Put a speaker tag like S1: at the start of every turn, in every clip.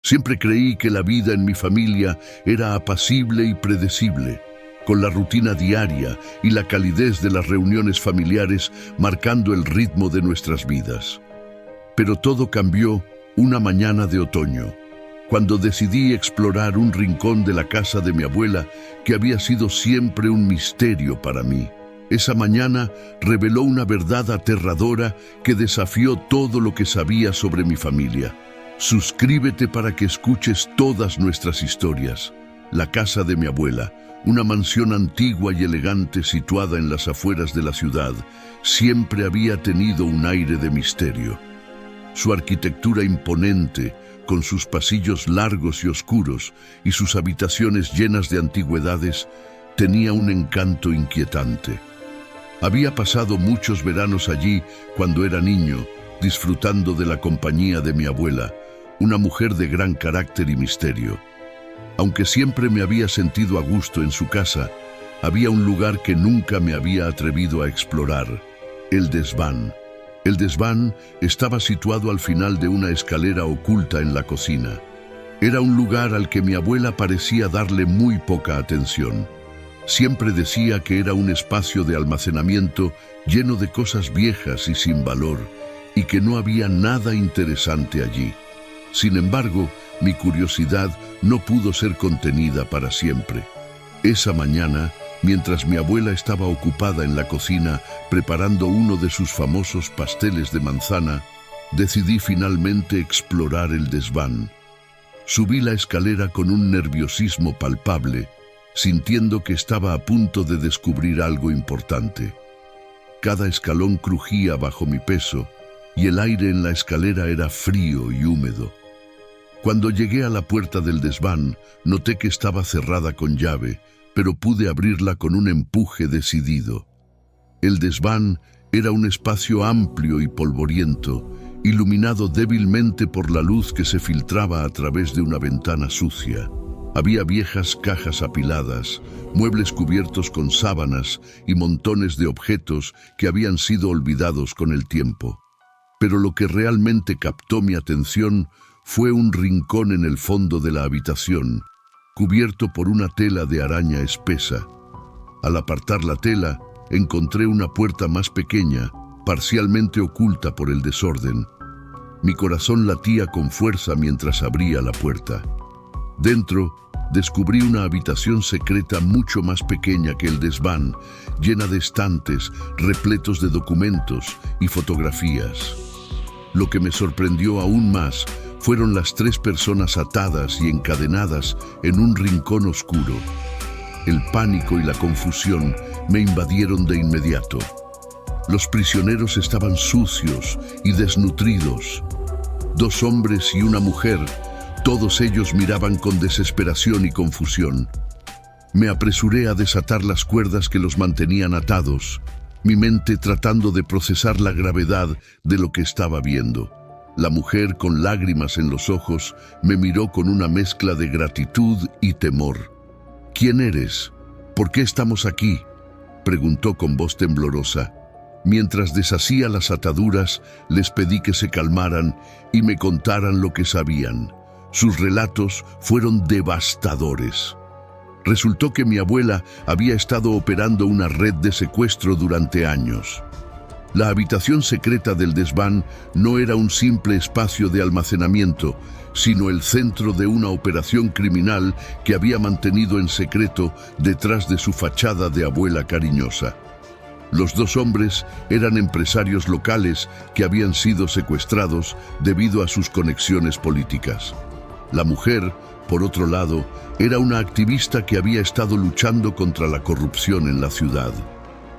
S1: Siempre creí que la vida en mi familia era apacible y predecible, con la rutina diaria y la calidez de las reuniones familiares marcando el ritmo de nuestras vidas. Pero todo cambió una mañana de otoño, cuando decidí explorar un rincón de la casa de mi abuela que había sido siempre un misterio para mí. Esa mañana reveló una verdad aterradora que desafió todo lo que sabía sobre mi familia. Suscríbete para que escuches todas nuestras historias. La casa de mi abuela, una mansión antigua y elegante situada en las afueras de la ciudad, siempre había tenido un aire de misterio. Su arquitectura imponente, con sus pasillos largos y oscuros y sus habitaciones llenas de antigüedades, tenía un encanto inquietante. Había pasado muchos veranos allí cuando era niño, disfrutando de la compañía de mi abuela, una mujer de gran carácter y misterio. Aunque siempre me había sentido a gusto en su casa, había un lugar que nunca me había atrevido a explorar: el desván. El desván estaba situado al final de una escalera oculta en la cocina. Era un lugar al que mi abuela parecía darle muy poca atención. Siempre decía que era un espacio de almacenamiento lleno de cosas viejas y sin valor, y que no había nada interesante allí. Sin embargo, mi curiosidad no pudo ser contenida para siempre. Esa mañana, mientras mi abuela estaba ocupada en la cocina preparando uno de sus famosos pasteles de manzana, decidí finalmente explorar el desván. Subí la escalera con un nerviosismo palpable, sintiendo que estaba a punto de descubrir algo importante. Cada escalón crujía bajo mi peso y el aire en la escalera era frío y húmedo. Cuando llegué a la puerta del desván, noté que estaba cerrada con llave, pero pude abrirla con un empuje decidido. El desván era un espacio amplio y polvoriento, iluminado débilmente por la luz que se filtraba a través de una ventana sucia. Había viejas cajas apiladas, muebles cubiertos con sábanas y montones de objetos que habían sido olvidados con el tiempo. Pero lo que realmente captó mi atención fue un rincón en el fondo de la habitación, cubierto por una tela de araña espesa. Al apartar la tela, encontré una puerta más pequeña, parcialmente oculta por el desorden. Mi corazón latía con fuerza mientras abría la puerta. Dentro, descubrí una habitación secreta mucho más pequeña que el desván, llena de estantes, repletos de documentos y fotografías. Lo que me sorprendió aún más fueron las 3 personas atadas y encadenadas en un rincón oscuro. El pánico y la confusión me invadieron de inmediato. Los prisioneros estaban sucios y desnutridos. 2 hombres y una mujer, todos ellos miraban con desesperación y confusión. Me apresuré a desatar las cuerdas que los mantenían atados, mi mente tratando de procesar la gravedad de lo que estaba viendo. La mujer, con lágrimas en los ojos, me miró con una mezcla de gratitud y temor. «¿Quién eres? ¿Por qué estamos aquí?», preguntó con voz temblorosa. Mientras deshacía las ataduras, les pedí que se calmaran y me contaran lo que sabían. Sus relatos fueron devastadores. Resultó que mi abuela había estado operando una red de secuestro durante años. La habitación secreta del desván no era un simple espacio de almacenamiento, sino el centro de una operación criminal que había mantenido en secreto detrás de su fachada de abuela cariñosa. Los 2 hombres eran empresarios locales que habían sido secuestrados debido a sus conexiones políticas. La mujer, por otro lado, era una activista que había estado luchando contra la corrupción en la ciudad.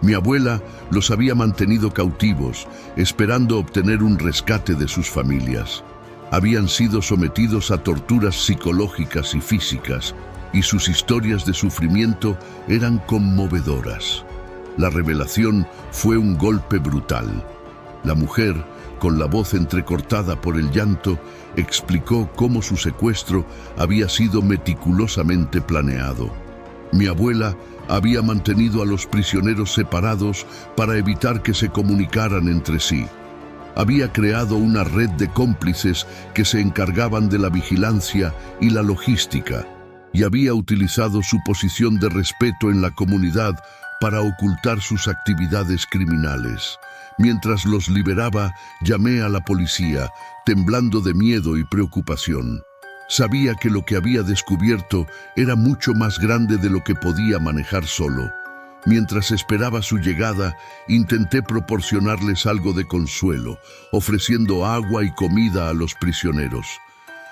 S1: Mi abuela los había mantenido cautivos, esperando obtener un rescate de sus familias. Habían sido sometidos a torturas psicológicas y físicas, y sus historias de sufrimiento eran conmovedoras. La revelación fue un golpe brutal. La mujer, con la voz entrecortada por el llanto, explicó cómo su secuestro había sido meticulosamente planeado. Mi abuela había mantenido a los prisioneros separados para evitar que se comunicaran entre sí. había creado una red de cómplices que se encargaban de la vigilancia y la logística, y había utilizado su posición de respeto en la comunidad para ocultar sus actividades criminales. Mientras los liberaba, llamé a la policía, temblando de miedo y preocupación. Sabía que lo que había descubierto era mucho más grande de lo que podía manejar solo. Mientras esperaba su llegada, intenté proporcionarles algo de consuelo, ofreciendo agua y comida a los prisioneros.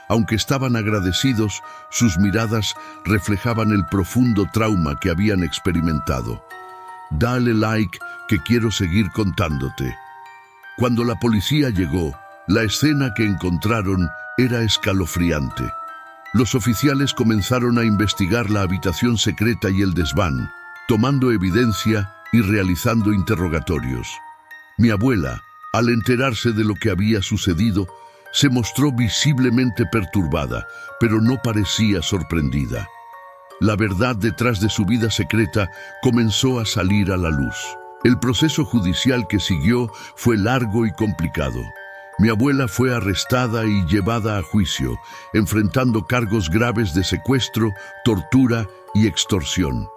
S1: Aunque estaban agradecidos, sus miradas reflejaban el profundo trauma que habían experimentado. Dale like, que quiero seguir contándote. Cuando la policía llegó, la escena que encontraron era escalofriante. Los oficiales comenzaron a investigar la habitación secreta y el desván, tomando evidencia y realizando interrogatorios. Mi abuela, al enterarse de lo que había sucedido, se mostró visiblemente perturbada, pero no parecía sorprendida. La verdad detrás de su vida secreta comenzó a salir a la luz. El proceso judicial que siguió fue largo y complicado. Mi abuela fue arrestada y llevada a juicio, enfrentando cargos graves de secuestro, tortura y extorsión.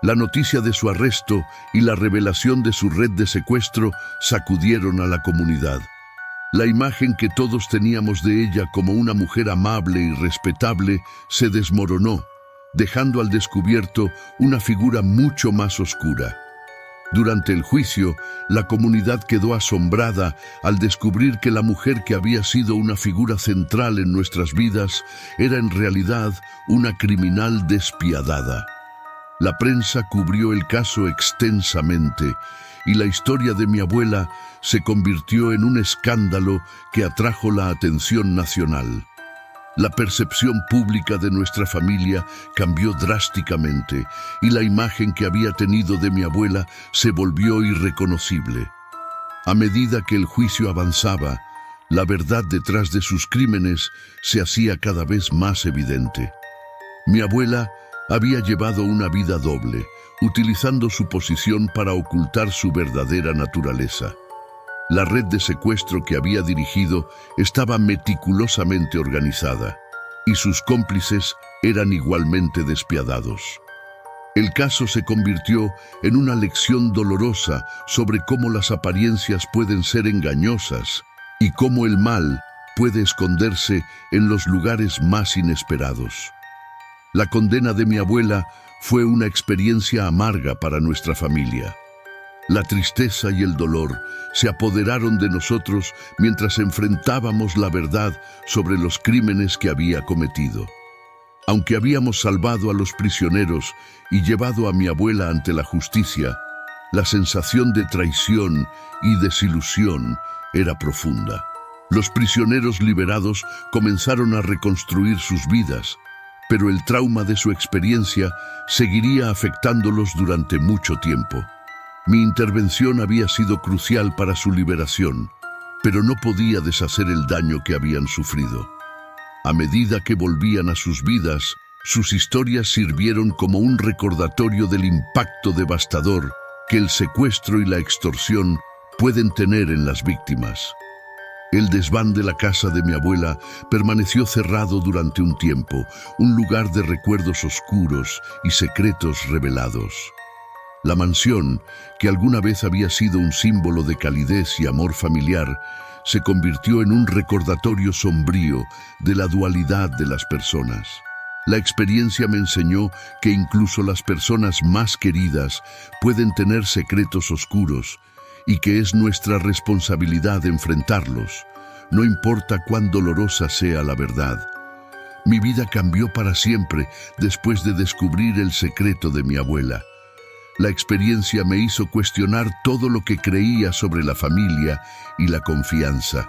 S1: La noticia de su arresto y la revelación de su red de secuestro sacudieron a la comunidad. La imagen que todos teníamos de ella como una mujer amable y respetable se desmoronó, dejando al descubierto una figura mucho más oscura. Durante el juicio, la comunidad quedó asombrada al descubrir que la mujer que había sido una figura central en nuestras vidas era en realidad una criminal despiadada. La prensa cubrió el caso extensamente y la historia de mi abuela se convirtió en un escándalo que atrajo la atención nacional. La percepción pública de nuestra familia cambió drásticamente y la imagen que había tenido de mi abuela se volvió irreconocible. A medida que el juicio avanzaba, la verdad detrás de sus crímenes se hacía cada vez más evidente. Mi abuela había llevado una vida doble, utilizando su posición para ocultar su verdadera naturaleza. La red de secuestro que había dirigido estaba meticulosamente organizada, y sus cómplices eran igualmente despiadados. El caso se convirtió en una lección dolorosa sobre cómo las apariencias pueden ser engañosas y cómo el mal puede esconderse en los lugares más inesperados. La condena de mi abuela fue una experiencia amarga para nuestra familia. La tristeza y el dolor se apoderaron de nosotros mientras enfrentábamos la verdad sobre los crímenes que había cometido. Aunque habíamos salvado a los prisioneros y llevado a mi abuela ante la justicia, la sensación de traición y desilusión era profunda. Los prisioneros liberados comenzaron a reconstruir sus vidas, pero el trauma de su experiencia seguiría afectándolos durante mucho tiempo. Mi intervención había sido crucial para su liberación, pero no podía deshacer el daño que habían sufrido. A medida que volvían a sus vidas, sus historias sirvieron como un recordatorio del impacto devastador que el secuestro y la extorsión pueden tener en las víctimas. El desván de la casa de mi abuela permaneció cerrado durante un tiempo, un lugar de recuerdos oscuros y secretos revelados. La mansión, que alguna vez había sido un símbolo de calidez y amor familiar, se convirtió en un recordatorio sombrío de la dualidad de las personas. La experiencia me enseñó que incluso las personas más queridas pueden tener secretos oscuros y que es nuestra responsabilidad enfrentarlos, no importa cuán dolorosa sea la verdad. Mi vida cambió para siempre después de descubrir el secreto de mi abuela. La experiencia me hizo cuestionar todo lo que creía sobre la familia y la confianza.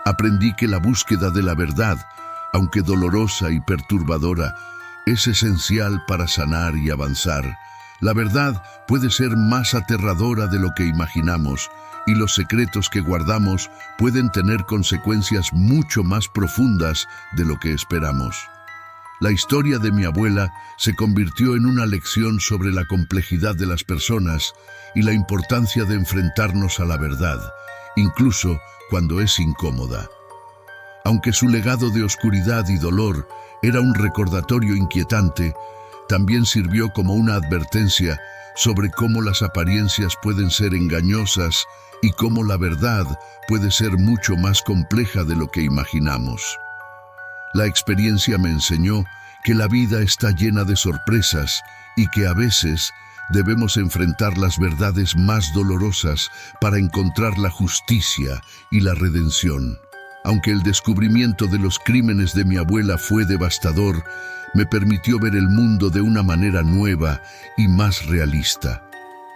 S1: Aprendí que la búsqueda de la verdad, aunque dolorosa y perturbadora, es esencial para sanar y avanzar. La verdad puede ser más aterradora de lo que imaginamos, y los secretos que guardamos pueden tener consecuencias mucho más profundas de lo que esperamos. La historia de mi abuela se convirtió en una lección sobre la complejidad de las personas y la importancia de enfrentarnos a la verdad, incluso cuando es incómoda. Aunque su legado de oscuridad y dolor era un recordatorio inquietante, también sirvió como una advertencia sobre cómo las apariencias pueden ser engañosas y cómo la verdad puede ser mucho más compleja de lo que imaginamos. La experiencia me enseñó que la vida está llena de sorpresas y que a veces debemos enfrentar las verdades más dolorosas para encontrar la justicia y la redención. Aunque el descubrimiento de los crímenes de mi abuela fue devastador, me permitió ver el mundo de una manera nueva y más realista.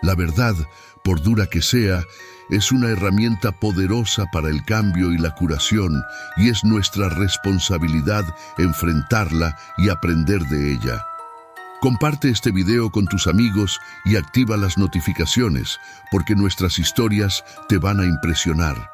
S1: La verdad, por dura que sea, es una herramienta poderosa para el cambio y la curación, y es nuestra responsabilidad enfrentarla y aprender de ella. Comparte este video con tus amigos y activa las notificaciones, porque nuestras historias te van a impresionar.